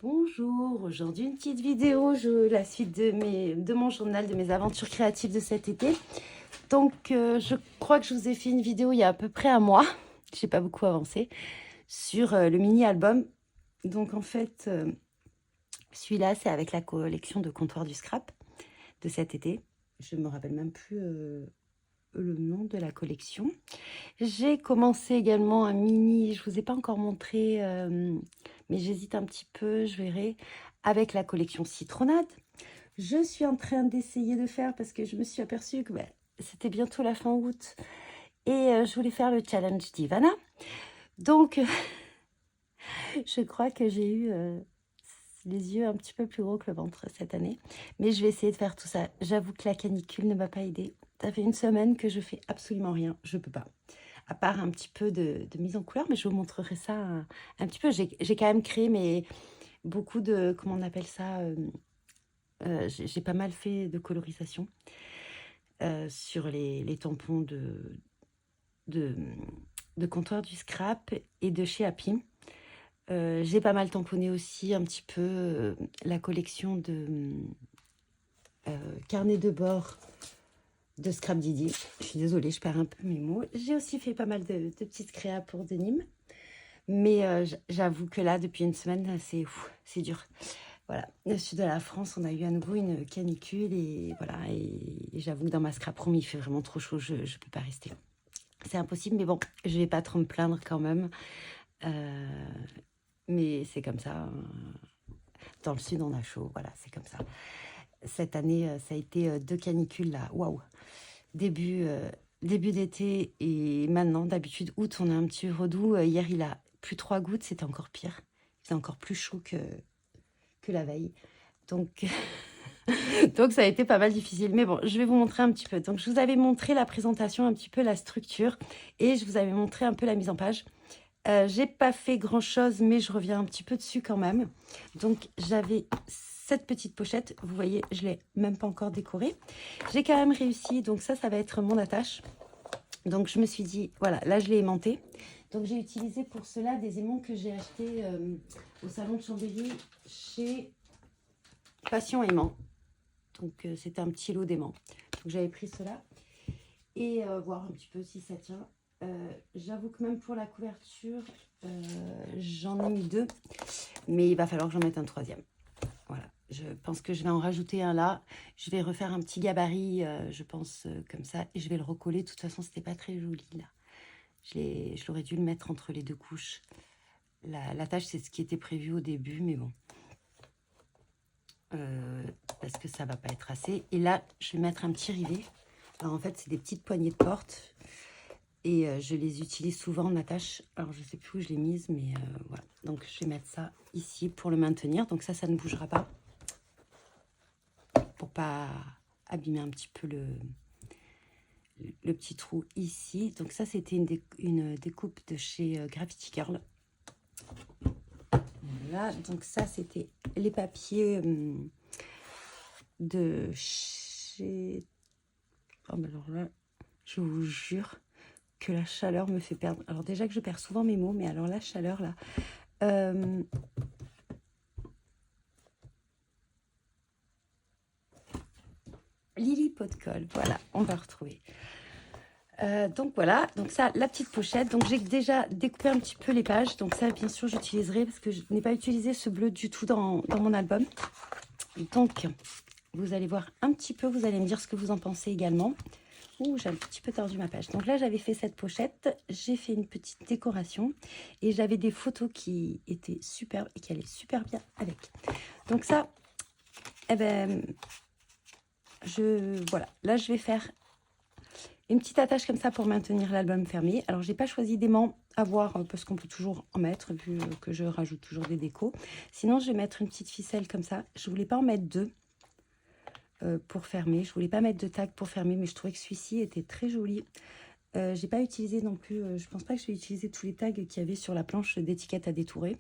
Bonjour, aujourd'hui une petite vidéo, la suite de mon journal, de mes aventures créatives de cet été. Donc je crois que je vous ai fait une vidéo il y a à peu près un mois, j'ai pas beaucoup avancé, sur le mini-album. Donc en fait, celui-là c'est avec la collection de Comptoir du Scrap de cet été. Je me rappelle même plus le nom de la collection. J'ai commencé également un mini, je vous ai pas encore montré, mais j'hésite un petit peu, je verrai, avec la collection Citronnade. Je suis en train d'essayer de faire parce que je me suis aperçue que c'était bientôt la fin août et je voulais faire le challenge d'Ivana. Donc, je crois que j'ai eu les yeux un petit peu plus gros que le ventre cette année. Mais je vais essayer de faire tout ça. J'avoue que la canicule ne m'a pas aidée. Ça fait une semaine que je fais absolument rien. Je peux pas. À part un petit peu de mise en couleur, mais je vous montrerai ça un petit peu. J'ai quand même créé beaucoup de, comment on appelle ça, j'ai pas mal fait de colorisation sur les tampons de, de Comptoir du Scrap et de chez Happy. J'ai pas mal tamponné aussi un petit peu la collection de carnets de bord de Scrap Didi. Je suis désolée, je perds un peu mes mots. J'ai aussi fait pas mal de petites créas pour denim. Mais j'avoue que là, depuis une semaine, c'est dur. Voilà, le sud de la France, on a eu à nouveau une canicule et voilà. Et j'avoue que dans ma scrap room, il fait vraiment trop chaud, je ne peux pas rester. C'est impossible, mais bon, je vais pas trop me plaindre quand même. Mais c'est comme ça. Dans le sud, on a chaud, voilà, c'est comme ça. Cette année, ça a été deux canicules là, waouh. Début, début d'été et maintenant, d'habitude, août, on a un petit redoux. Hier, il a plus 3 gouttes, c'était encore pire. C'est encore plus chaud que la veille. Donc, donc, ça a été pas mal difficile. Mais bon, je vais vous montrer un petit peu. Donc, je vous avais montré la présentation, un petit peu la structure et je vous avais montré un peu la mise en page. J'ai pas fait grand chose, mais je reviens un petit peu dessus quand même. Donc, j'avais cette petite pochette. Vous voyez, je l'ai même pas encore décorée. J'ai quand même réussi. Donc, ça va être mon attache. Donc, je me suis dit, voilà, là, je l'ai aimanté. Donc, j'ai utilisé pour cela des aimants que j'ai achetés au salon de Chambéry chez Passion Aimant. Donc, c'était un petit lot d'aimants. Donc, j'avais pris cela et voir un petit peu si ça tient. J'avoue que même pour la couverture, j'en ai mis 2, mais il va falloir que j'en mette un troisième. Voilà, je pense que je vais en rajouter un là. Je vais refaire un petit gabarit, je pense, comme ça, et je vais le recoller. De toute façon, c'était pas très joli là. Je l'aurais dû le mettre entre les deux couches. La tâche, c'est ce qui était prévu au début, mais bon. Parce que ça va pas être assez. Et là, je vais mettre un petit rivet. Alors en fait, c'est des petites poignées de porte. Et je les utilise souvent en attache. Alors je sais plus où je l'ai mise, mais voilà. Donc je vais mettre ça ici pour le maintenir. Donc ça ne bougera pas. Pour pas abîmer un petit peu le petit trou ici. Donc ça, c'était une découpe de chez Graffiti Girl. Voilà, donc ça, c'était les papiers de chez... Oh, mais alors là, je vous jure que la chaleur me fait perdre. Alors déjà que je perds souvent mes mots, mais alors la chaleur, là... Lily Pot de Colle, voilà, on va retrouver. Donc voilà, donc ça, la petite pochette. Donc j'ai déjà découpé un petit peu les pages. Donc ça, bien sûr, j'utiliserai parce que je n'ai pas utilisé ce bleu du tout dans mon album. Donc, vous allez voir un petit peu, vous allez me dire ce que vous en pensez également. Ouh, j'ai un petit peu tordu ma page. Donc là, j'avais fait cette pochette. J'ai fait une petite décoration. Et j'avais des photos qui étaient superbes et qui allaient super bien avec. Donc ça, eh ben, voilà. Là, je vais faire une petite attache comme ça pour maintenir l'album fermé. Alors, j'ai pas choisi d'aimant à voir parce qu'on peut toujours en mettre vu que je rajoute toujours des décos. Sinon, je vais mettre une petite ficelle comme ça. Je voulais pas en mettre deux pour fermer. Je voulais pas mettre de tag pour fermer, mais je trouvais que celui-ci était très joli. J'ai pas utilisé non plus, je pense pas que je vais utiliser tous les tags qu'il y avait sur la planche d'étiquette à détourer.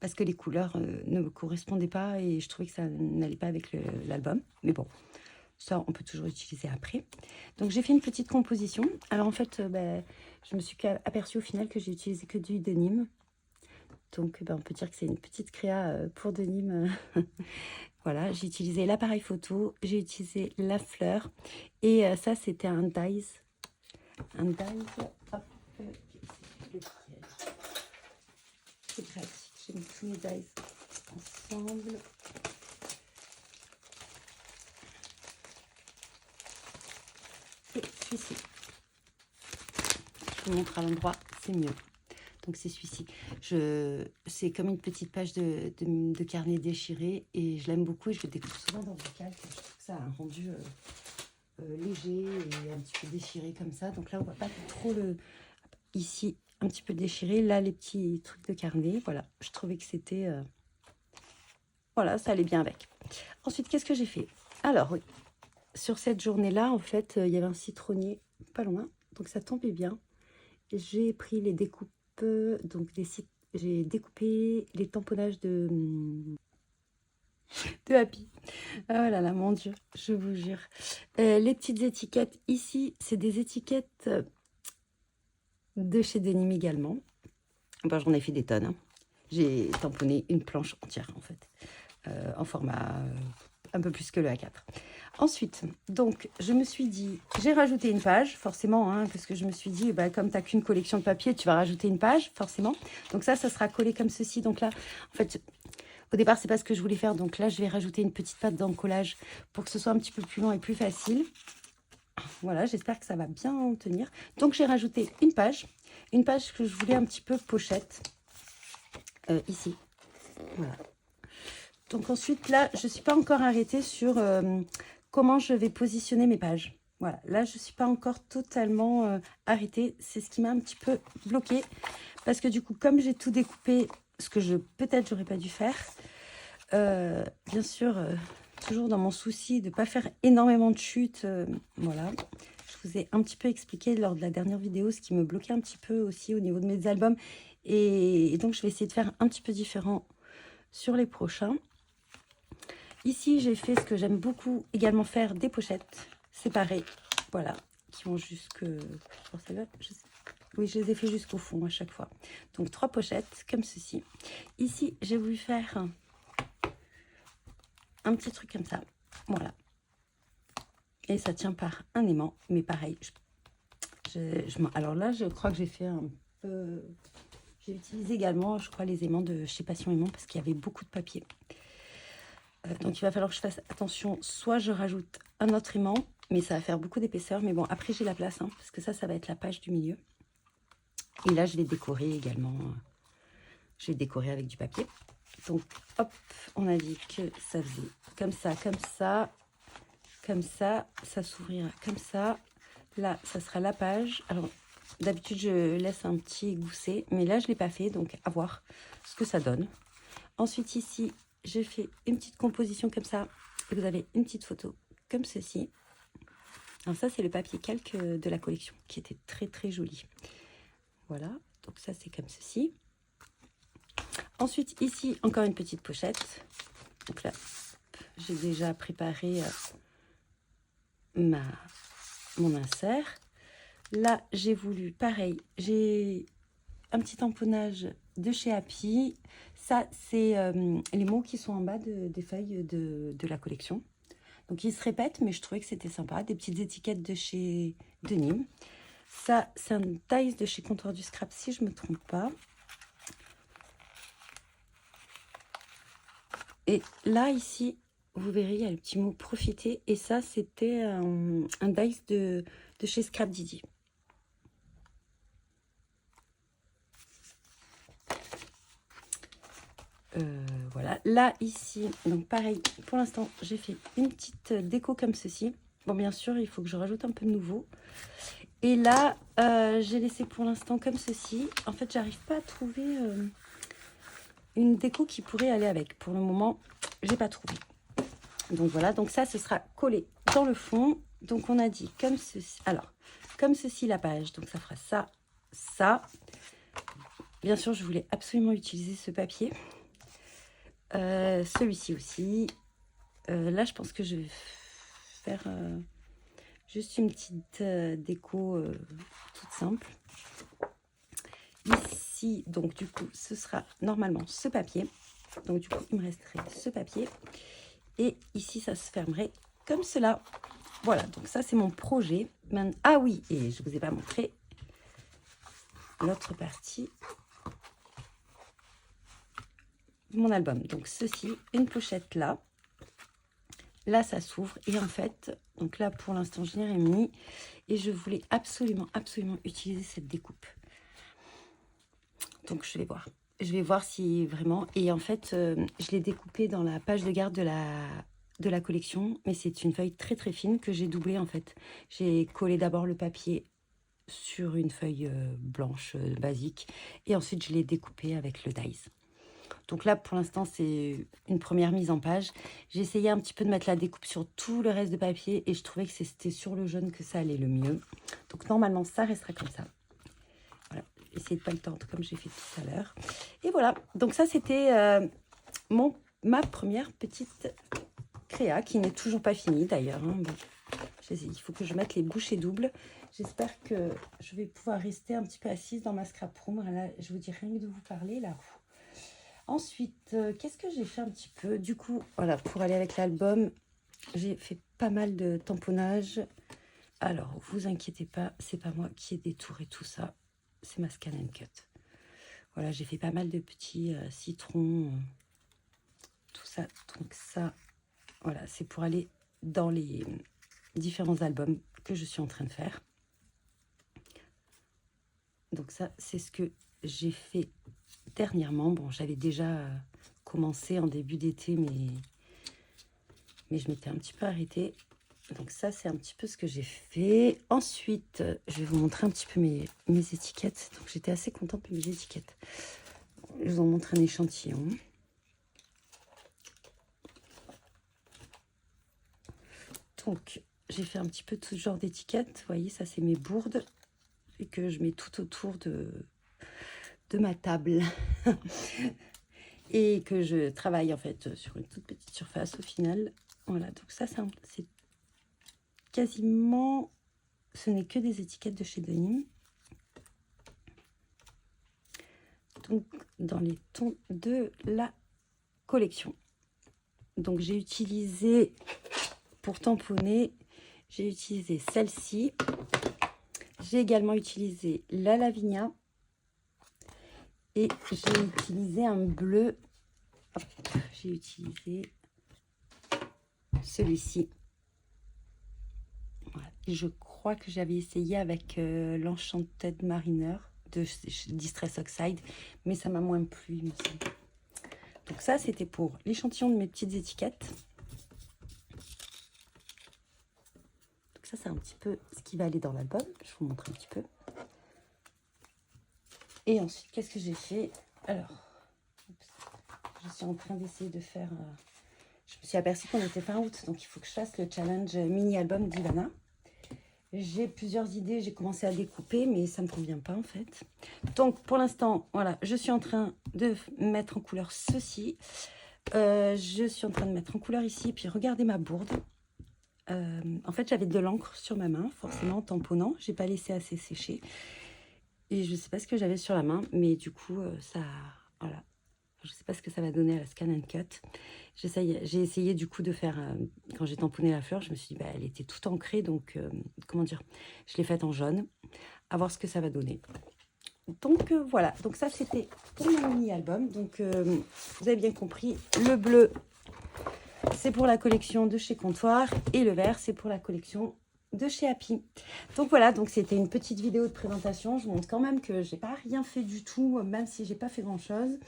Parce que les couleurs ne me correspondaient pas et je trouvais que ça n'allait pas avec l'album. Mais bon, ça, on peut toujours utiliser après. Donc, j'ai fait une petite composition. Alors, en fait, je me suis aperçue au final que j'ai utilisé que du denim. Donc on peut dire que c'est une petite créa pour de Nîmes. Voilà, j'ai utilisé l'appareil photo, j'ai utilisé la fleur. Et ça, c'était un dies. Un dies. Hop, c'est pratique. J'ai mis tous mes dies ensemble. Et celui-ci. Je vous montre à l'endroit, c'est mieux. Donc c'est celui-ci. C'est comme une petite page de carnet déchiré et je l'aime beaucoup et je le découpe souvent dans le calque. Je trouve que ça a un rendu léger et un petit peu déchiré comme ça. Donc là, on voit pas trop le... Ici, un petit peu déchiré. Là, les petits trucs de carnet. Voilà, je trouvais que c'était... Voilà, ça allait bien avec. Ensuite, qu'est-ce que j'ai fait? Alors, oui, sur cette journée-là, en fait, il y avait un citronnier pas loin. Donc ça tombait bien. J'ai pris les découpes, donc j'ai découpé les tamponnages de Happy. Oh là là, mon Dieu, je vous jure. Les petites étiquettes ici, c'est des étiquettes de chez Denim également. Bon, j'en ai fait des tonnes. Hein. J'ai tamponné une planche entière en fait, en format un peu plus que le A4. Ensuite, donc, je me suis dit, j'ai rajouté une page, forcément, hein, parce que je me suis dit, bah, comme tu n'as qu'une collection de papier, tu vas rajouter une page, forcément. Donc ça sera collé comme ceci. Donc là, en fait, au départ, c'est pas ce que je voulais faire. Donc là, je vais rajouter une petite patte d'encollage pour que ce soit un petit peu plus long et plus facile. Voilà, j'espère que ça va bien tenir. Donc, j'ai rajouté une page que je voulais un petit peu pochette, ici. Voilà. Donc ensuite, là, je ne suis pas encore arrêtée sur comment je vais positionner mes pages. Voilà, là, je ne suis pas encore totalement arrêtée. C'est ce qui m'a un petit peu bloquée. Parce que du coup, comme j'ai tout découpé, ce que peut-être j'aurais pas dû faire, bien sûr, toujours dans mon souci de ne pas faire énormément de chutes, voilà. Je vous ai un petit peu expliqué lors de la dernière vidéo ce qui me bloquait un petit peu aussi au niveau de mes albums. Et donc, je vais essayer de faire un petit peu différent sur les prochains. Ici, j'ai fait ce que j'aime beaucoup également faire, des pochettes séparées, voilà, qui vont jusque... Oui, je les ai fait jusqu'au fond à chaque fois. Donc, 3 pochettes comme ceci. Ici, j'ai voulu faire un petit truc comme ça, voilà. Et ça tient par un aimant, mais pareil. Alors là, je crois que j'ai fait un peu... J'ai utilisé également, je crois, les aimants de chez Passion Aimant parce qu'il y avait beaucoup de papier. Donc, il va falloir que je fasse attention. Soit je rajoute un autre aimant, mais ça va faire beaucoup d'épaisseur. Mais bon, après, j'ai la place, hein, parce que ça va être la page du milieu. Et là, je vais décorer également. Je vais décorer avec du papier. Donc, hop, on a dit que ça faisait comme ça, comme ça, comme ça. Ça s'ouvrira comme ça. Là, ça sera la page. Alors, d'habitude, je laisse un petit gousset. Mais là, je ne l'ai pas fait, donc à voir ce que ça donne. Ensuite, ici, j'ai fait une petite composition comme ça. Et vous avez une petite photo comme ceci. Alors ça, c'est le papier calque de la collection qui était très, très joli. Voilà, donc ça, c'est comme ceci. Ensuite, ici, encore une petite pochette. Donc là, j'ai déjà préparé mon insert. Là, j'ai voulu, pareil, j'ai un petit tamponnage de chez Happy. Ça, c'est les mots qui sont en bas des feuilles de la collection. Donc, ils se répètent, mais je trouvais que c'était sympa. Des petites étiquettes de chez Denim. Ça, c'est un dies de chez Comptoir du Scrap, si je ne me trompe pas. Et là, ici, vous verrez, il y a le petit mot « profiter ». Et ça, c'était un dice de chez Scrap Didi. Voilà. Là, ici, donc pareil, pour l'instant, j'ai fait une petite déco comme ceci. Bon, bien sûr, il faut que je rajoute un peu de nouveau. Et là, j'ai laissé pour l'instant comme ceci. En fait, j'arrive pas à trouver une déco qui pourrait aller avec. Pour le moment, j'ai pas trouvé. Donc voilà, donc ça, ce sera collé dans le fond. Donc on a dit comme ceci. Alors, comme ceci la page. Donc ça fera ça, ça. Bien sûr, je voulais absolument utiliser ce papier. Celui-ci aussi. Là, je pense que je vais faire juste une petite déco toute simple. ici, donc du coup, ce sera normalement ce papier. Donc du coup, il me resterait ce papier. Et ici, ça se fermerait comme cela. Voilà, donc ça, c'est mon projet. Ah oui, et je ne vous ai pas montré l'autre partie de mon album. Donc ceci, une pochette là. Là, ça s'ouvre. Et en fait, donc là, pour l'instant, je n'ai rien mis. Et je voulais absolument, absolument utiliser cette découpe. Donc, je vais voir. Je vais voir si vraiment... Et en fait, je l'ai découpé dans la page de garde de la collection. Mais c'est une feuille très, très fine que j'ai doublée, en fait. J'ai collé d'abord le papier sur une feuille blanche basique. Et ensuite, je l'ai découpé avec le dies. Donc là, pour l'instant, c'est une première mise en page. J'ai essayé un petit peu de mettre la découpe sur tout le reste de papier et je trouvais que c'était sur le jaune que ça allait le mieux. Donc normalement, ça restera comme ça. Voilà, essayez de pas le tordre comme j'ai fait tout à l'heure. Et voilà, donc ça, c'était ma première petite créa qui n'est toujours pas finie d'ailleurs. Hein. Bon, il faut que je mette les bouchées doubles. J'espère que je vais pouvoir rester un petit peu assise dans ma scrap room. Là, je vous dis rien que de vous parler là. Ensuite, qu'est-ce que j'ai fait un petit peu? Du coup, voilà, pour aller avec l'album, j'ai fait pas mal de tamponnage. Alors, vous inquiétez pas, c'est pas moi qui ai détouré tout ça. C'est ma Scan & Cut. Voilà, j'ai fait pas mal de petits citrons, tout ça. Donc ça, voilà, c'est pour aller dans les différents albums que je suis en train de faire. Donc ça, c'est ce que j'ai fait dernièrement. Bon, j'avais déjà commencé en début d'été, mais je m'étais un petit peu arrêtée. Donc ça, c'est un petit peu ce que j'ai fait. Ensuite, je vais vous montrer un petit peu mes étiquettes. Donc j'étais assez contente de mes étiquettes. Je vous en montre un échantillon. Donc, j'ai fait un petit peu tout ce genre d'étiquettes. Vous voyez, ça, c'est mes bourdes. Et que je mets tout autour de ma table. Et que je travaille, en fait, sur une toute petite surface au final. Voilà, donc ça, c'est quasiment... Ce n'est que des étiquettes de chez Denim. Donc, dans les tons de la collection. Donc, j'ai utilisé, pour tamponner, j'ai utilisé celle-ci. J'ai également utilisé la Lavinia. Et j'ai utilisé un bleu. J'ai utilisé celui-ci. Voilà. Je crois que j'avais essayé avec l'Enchanted Mariner de Distress Oxide, mais ça m'a moins plu, il me semble. Donc ça, c'était pour l'échantillon de mes petites étiquettes. Donc ça, c'est un petit peu ce qui va aller dans l'album. Je vous montre un petit peu. Et ensuite, qu'est-ce que j'ai fait? Alors, je suis en train d'essayer de faire... je me suis aperçue qu'on était fin août, donc il faut que je fasse le challenge mini-album d'Ivana. J'ai plusieurs idées, j'ai commencé à découper, mais ça ne me convient pas en fait. Donc pour l'instant, voilà, je suis en train de mettre en couleur ceci. Je suis en train de mettre en couleur ici, puis regardez ma bourde. En fait, j'avais de l'encre sur ma main, forcément en tamponnant. Je n'ai pas laissé assez sécher. Et je ne sais pas ce que j'avais sur la main, mais du coup, ça... Voilà. Je ne sais pas ce que ça va donner à la Scan & Cut. J'ai essayé du coup de faire, quand j'ai tamponné la fleur, je me suis dit, bah, elle était toute ancrée, donc comment dire, je l'ai faite en jaune, à voir ce que ça va donner. Donc voilà, donc ça c'était pour mon mini-album. Donc vous avez bien compris, le bleu c'est pour la collection de chez Comptoir et le vert c'est pour la collection de chez Happy. Donc voilà, donc c'était une petite vidéo de présentation. Je vous montre quand même que j'ai pas rien fait du tout, même si j'ai pas fait grand chose.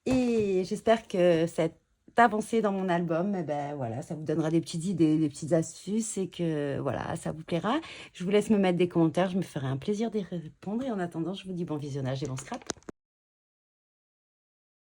Et j'espère que cette avancée dans mon album, eh ben, voilà, ça vous donnera des petites idées, des petites astuces et que voilà, ça vous plaira. Je vous laisse me mettre des commentaires, je me ferai un plaisir d'y répondre. Et en attendant, je vous dis bon visionnage et bon scrap.